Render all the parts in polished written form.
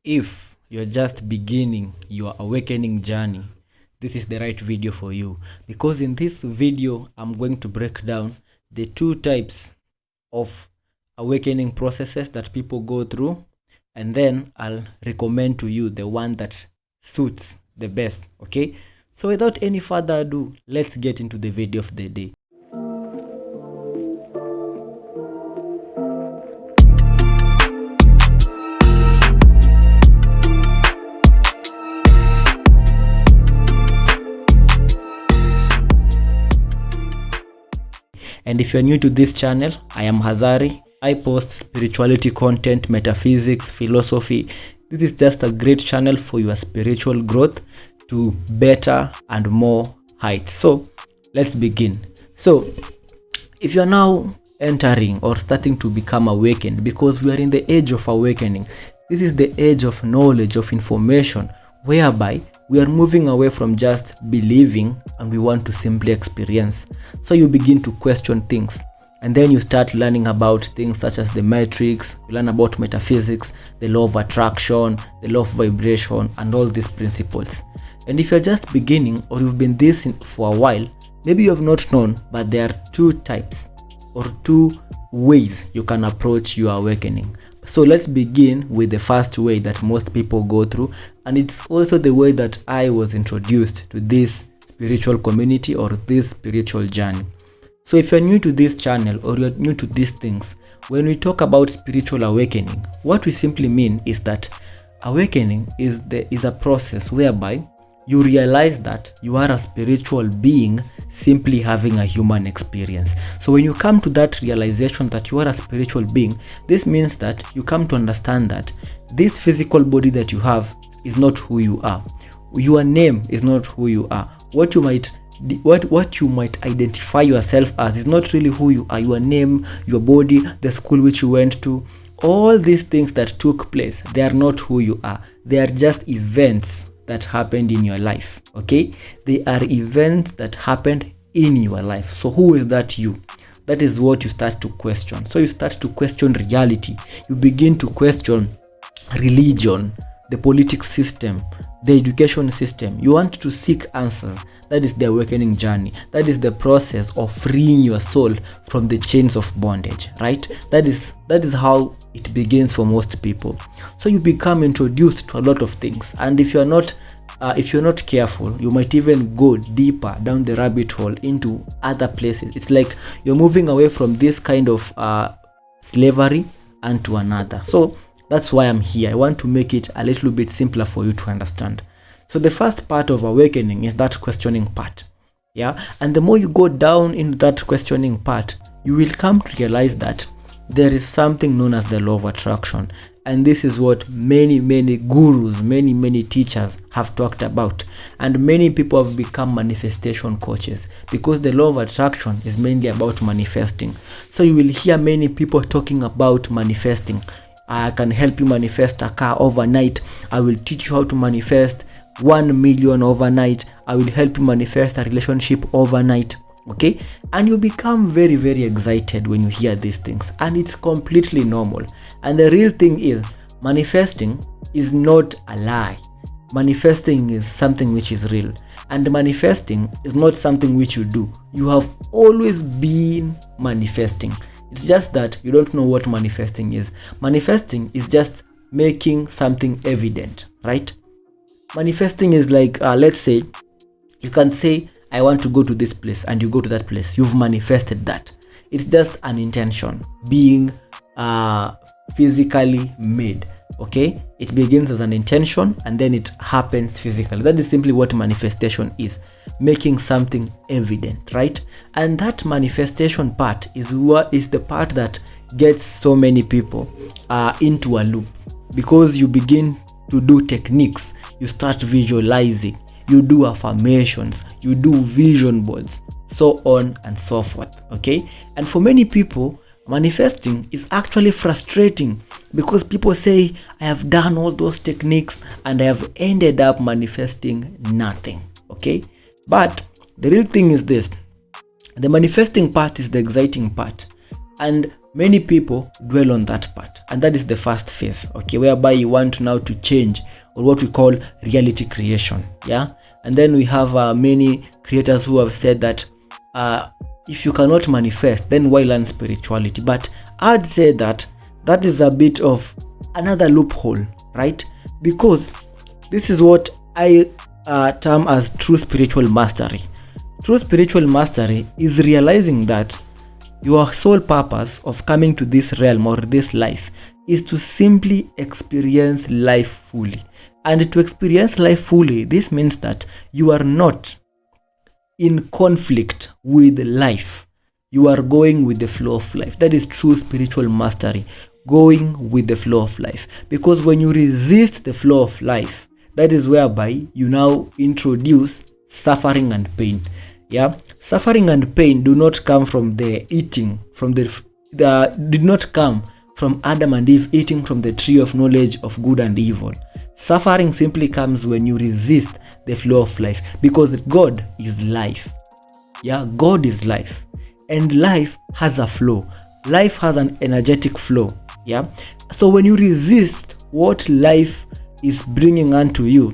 If you're just beginning your awakening journey, this is the right video for you, because in this video I'm going to break down the two types of awakening processes that people go through, and then I'll recommend to you the one that suits the best. Okay, so without any further ado, let's get into the video of the day. And if you're new to this channel, I am Hazari. I post spirituality content, metaphysics, philosophy. This is just a great channel for your spiritual growth to better and more heights. So let's begin. So if you're now entering or starting to become awakened, because we are in the age of awakening, this is the age of knowledge, of information, whereby we are moving away from just believing and we want to simply experience. So you begin to question things, and then you start learning about things such as the matrix, you learn about metaphysics, the law of attraction, the law of vibration, and all these principles. And if you're just beginning, or you've been this for a while, maybe you have not known, but there are two types or two ways you can approach your awakening. So let's begin with the first way that most people go through, and it's also the way that I was introduced to this spiritual community or this spiritual journey. So if you're new to this channel or you're new to these things, when we talk about spiritual awakening, what we simply mean is that awakening is a process whereby you realize that you are a spiritual being simply having a human experience. So when you come to that realization that you are a spiritual being, this means that you come to understand that this physical body that you have is not who you are. Your name is not who you are. What you might identify yourself as is not really who you are. Your name, your body, the school which you went to, all these things that took place, they are not who you are. They are just events that happened in your life. Okay, they are events that happened in your life. So who is that you? That is what you start to question. So you start to question reality. You begin to question religion, the politics system, the education system. You want to seek answers. That is the awakening journey. That is the process of freeing your soul from the chains of bondage, right? That is how it begins for most people. So you become introduced to a lot of things, and if you're not careful, you might even go deeper down the rabbit hole into other places. It's like you're moving away from this kind of slavery and to another. So that's why I'm here. I want to make it a little bit simpler for you to understand. So the first part of awakening is that questioning part. Yeah, and the more you go down into that questioning part, you will come to realize that there is something known as the law of attraction. And this is what many gurus, many teachers have talked about. And many people have become manifestation coaches, because the law of attraction is mainly about manifesting. So you will hear many people talking about manifesting. I can help you manifest a car overnight. I will teach you how to manifest 1 million overnight. I will help you manifest a relationship overnight. Okay, and you become very excited when you hear these things, and it's completely normal. And the real thing is, manifesting is not a lie. Manifesting is something which is real, and manifesting is not something which you do. You have always been manifesting. It's just that you don't know what manifesting is. Manifesting is just making something evident, right? Manifesting is like, let's say, you can say, I want to go to this place, and you go to that place. You've manifested that. It's just an intention being physically made. Okay, it begins as an intention and then it happens physically. That is simply what manifestation is, making something evident, right? And that manifestation part is the part that gets so many people into a loop, because you begin to do techniques, you start visualizing, you do affirmations, you do vision boards, so on and so forth. Okay, and for many people, manifesting is actually frustrating, because people say, I have done all those techniques and I have ended up manifesting nothing. Okay, but the real thing is this: the manifesting part is the exciting part, and many people dwell on that part, and that is the first phase, okay, whereby you want now to change, or what we call reality creation. Yeah, and then we have many creators who have said that if you cannot manifest, then why learn spirituality? But I'd say that that is a bit of another loophole, right? Because this is what I term as true spiritual mastery. True spiritual mastery is realizing that your sole purpose of coming to this realm or this life is to simply experience life fully. And to experience life fully, this means that you are not in conflict with life. You are going with the flow of life. That is true spiritual mastery, going with the flow of life. Because when you resist the flow of life, that is whereby you now introduce suffering and pain. Yeah, suffering and pain do not come from the eating, did not come from Adam and Eve eating from the tree of knowledge of good and evil. Suffering simply comes when you resist the flow of life, because God is life. Yeah, God is life, and life has a flow. Life has an energetic flow. Yeah, so when you resist what life is bringing unto you,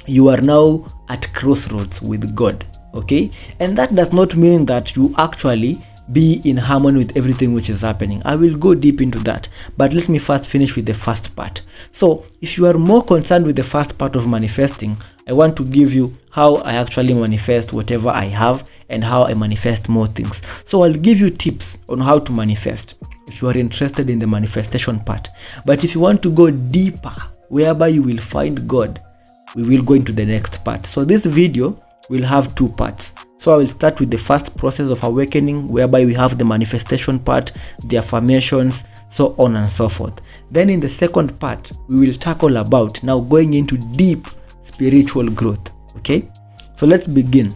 you are now at crossroads with God. Okay, and that does not mean that you actually be in harmony with everything which is happening. I will go deep into that, but let me first finish with the first part. So if you are more concerned with the first part of manifesting, I want to give you how I actually manifest whatever I have and how I manifest more things. So I'll give you tips on how to manifest if you are interested in the manifestation part. But if you want to go deeper, whereby you will find God, we will go into the next part. So this video will have two parts. So I will start with the first process of awakening, whereby we have the manifestation part, the affirmations, so on and so forth. Then in the second part, we will tackle about now going into deep spiritual growth. Okay, so let's begin.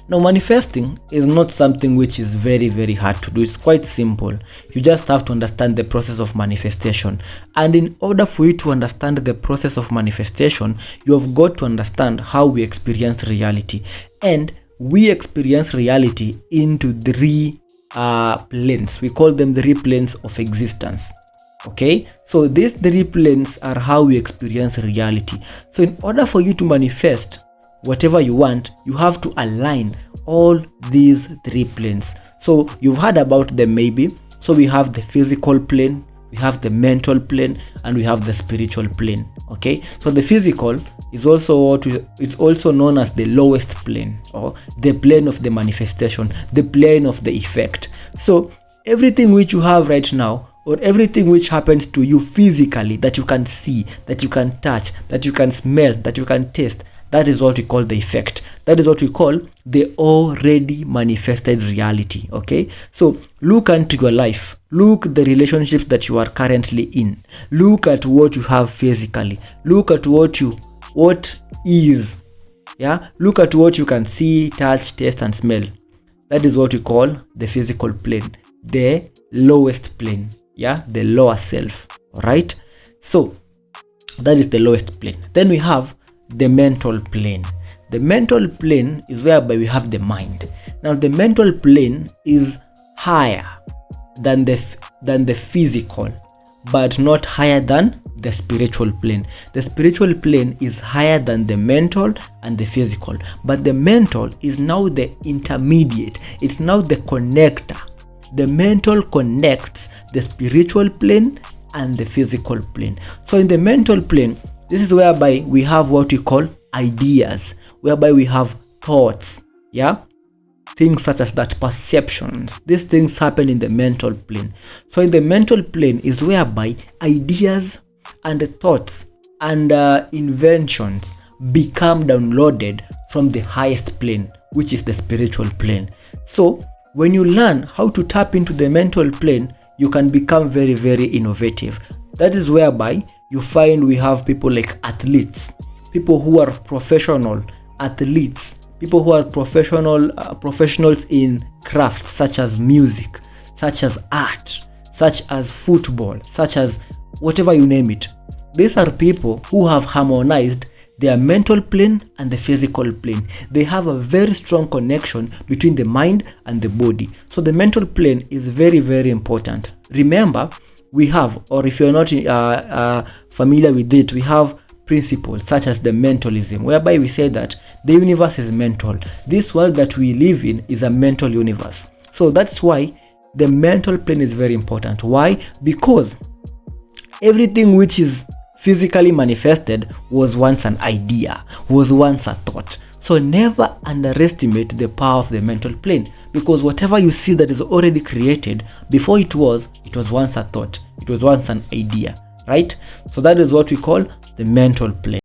Now, manifesting is not something which is very, very hard to do. It's quite simple. You just have to understand the process of manifestation. And in order for you to understand the process of manifestation, you have got to understand how we experience reality. And we experience reality into three planes. We call them the three planes of existence. Okay, so these three planes are how we experience reality. So in order for you to manifest whatever you want, you have to align all these three planes. So you've heard about them maybe. So we have the physical plane, we have the mental plane, and we have the spiritual plane. Okay, so the physical is also known as the lowest plane, or the plane of the manifestation, the plane of the effect. So everything which you have right now, or everything which happens to you physically, that you can see, that you can touch, that you can smell, that you can taste, that is what we call the effect. That is what we call the already manifested reality. Okay, so look into your life. Look at the relationships that you are currently in. Look at what you have physically. Look at what is. Yeah, look at what you can see, touch, taste, and smell. That is what we call the physical plane, the lowest plane. Yeah, the lower self. All right, so that is the lowest plane. Then we have the mental plane. The mental plane is whereby we have the mind. Now the mental plane is higher than the physical, but not higher than the spiritual plane. The spiritual plane is higher than the mental and the physical, but the mental is now the intermediate. It's now the connector. The mental connects the spiritual plane and the physical plane. So in the mental plane, this is whereby we have what we call ideas, whereby we have thoughts. Yeah, things such as that, perceptions. These things happen in the mental plane. So in the mental plane is whereby ideas and thoughts and inventions become downloaded from the highest plane, which is the spiritual plane. So when you learn how to tap into the mental plane, you can become very, very innovative. That is whereby you find we have people like athletes, people who are professional athletes, people who are professionals in crafts such as music, such as art, such as football, such as whatever you name it. These are people who have harmonized their mental plane and the physical plane. They have a very strong connection between the mind and the body. So the mental plane is very, very important. Remember, we have, or if you're not familiar with it, we have principles such as the mentalism, whereby we say that the universe is mental. This world that we live in is a mental universe. So that's why the mental plane is very important. Why? Because everything which is physically manifested was once an idea, was once a thought. So never underestimate the power of the mental plane, because whatever you see that is already created, before it was once a thought, it was once an idea, right? So that is what we call the mental plane.